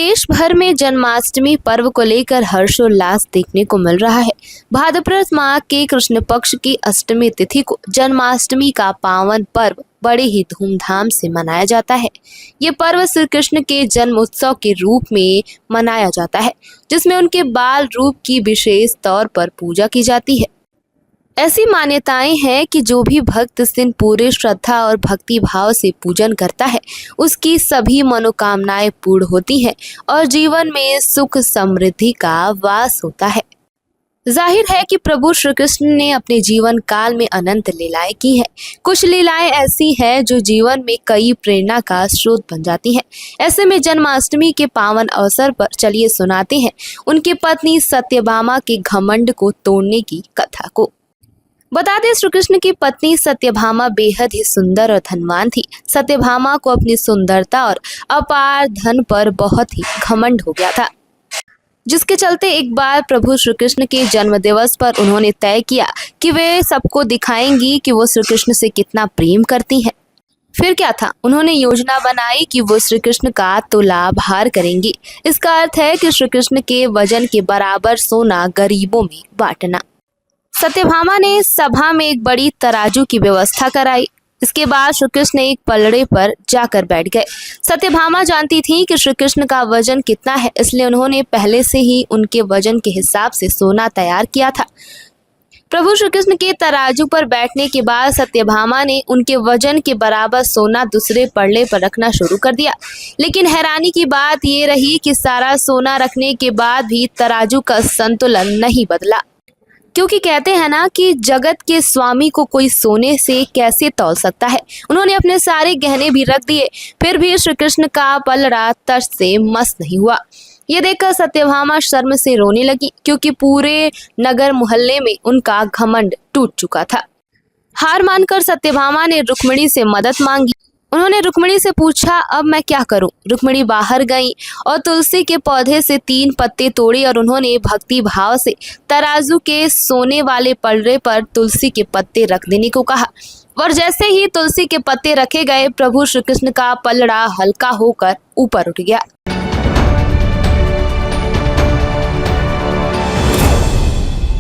देश भर में जन्माष्टमी पर्व को लेकर हर्षोल्लास देखने को मिल रहा है। भाद्रपद माह के कृष्ण पक्ष की अष्टमी तिथि को जन्माष्टमी का पावन पर्व बड़े ही धूमधाम से मनाया जाता है। ये पर्व श्री कृष्ण के जन्म उत्सव के रूप में मनाया जाता है, जिसमें उनके बाल रूप की विशेष तौर पर पूजा की जाती है। ऐसी मान्यताएं हैं कि जो भी भक्त इस दिन पूरे श्रद्धा और भक्ति भाव से पूजन करता है, उसकी सभी मनोकामनाएं पूर्ण होती हैं और जीवन में सुख समृद्धि का वास होता है। जाहिर है कि प्रभु श्री कृष्ण ने अपने जीवन काल में अनंत लीलाएं की हैं। कुछ लीलाएं ऐसी हैं जो जीवन में कई प्रेरणा का स्रोत बन जाती हैं। ऐसे में जन्माष्टमी के पावन अवसर पर चलिए सुनाते हैं उनकी पत्नी सत्यभामा के घमंड को तोड़ने की कथा को। बता दें, श्री कृष्ण की पत्नी सत्यभामा बेहद ही सुंदर और धनवान थी। सत्यभामा को अपनी सुंदरता और अपार धन पर बहुत ही घमंड हो गया था, जिसके चलते एक बार प्रभु श्री कृष्ण के जन्म दिवस पर उन्होंने तय किया कि वे सबको दिखाएंगी कि वो श्री कृष्ण से कितना प्रेम करती हैं। फिर क्या था, उन्होंने योजना बनाई कि वो श्री कृष्ण का तुलाभार करेंगी। इसका अर्थ है कि श्री कृष्ण के वजन के बराबर सोना गरीबों में बांटना। सत्यभामा ने सभा में एक बड़ी तराजू की व्यवस्था कराई। इसके बाद श्री कृष्ण एक पलड़े पर जाकर बैठ गए। सत्यभामा जानती थी कि श्री कृष्ण का वजन कितना है, इसलिए उन्होंने पहले से ही उनके वजन के हिसाब से सोना तैयार किया था। प्रभु श्री कृष्ण के तराजू पर बैठने के बाद सत्यभामा ने उनके वजन के बराबर सोना दूसरे पलड़े पर रखना शुरू कर दिया। लेकिन हैरानी की बात ये रही कि सारा सोना रखने के बाद भी तराजू का संतुलन नहीं बदला, क्योंकि कहते हैं ना कि जगत के स्वामी को कोई सोने से कैसे तौल सकता है। उन्होंने अपने सारे गहने भी रख दिए, फिर भी श्री कृष्ण का पलड़ा तर्स से मस्त नहीं हुआ। ये देखकर सत्यभामा शर्म से रोने लगी, क्योंकि पूरे नगर मोहल्ले में उनका घमंड टूट चुका था। हार मानकर सत्यभामा ने रुक्मिणी से मदद मांगी। उन्होंने रुक्मिणी से पूछा, अब मैं क्या करूं? रुक्मिणी बाहर गई और तुलसी के पौधे से 3 पत्ते तोड़े और उन्होंने भक्ति भाव से तराजू के सोने वाले पलड़े पर तुलसी के पत्ते रख देने को कहा। और जैसे ही तुलसी के पत्ते रखे गए, प्रभु श्री कृष्ण का पलड़ा हल्का होकर ऊपर उठ गया।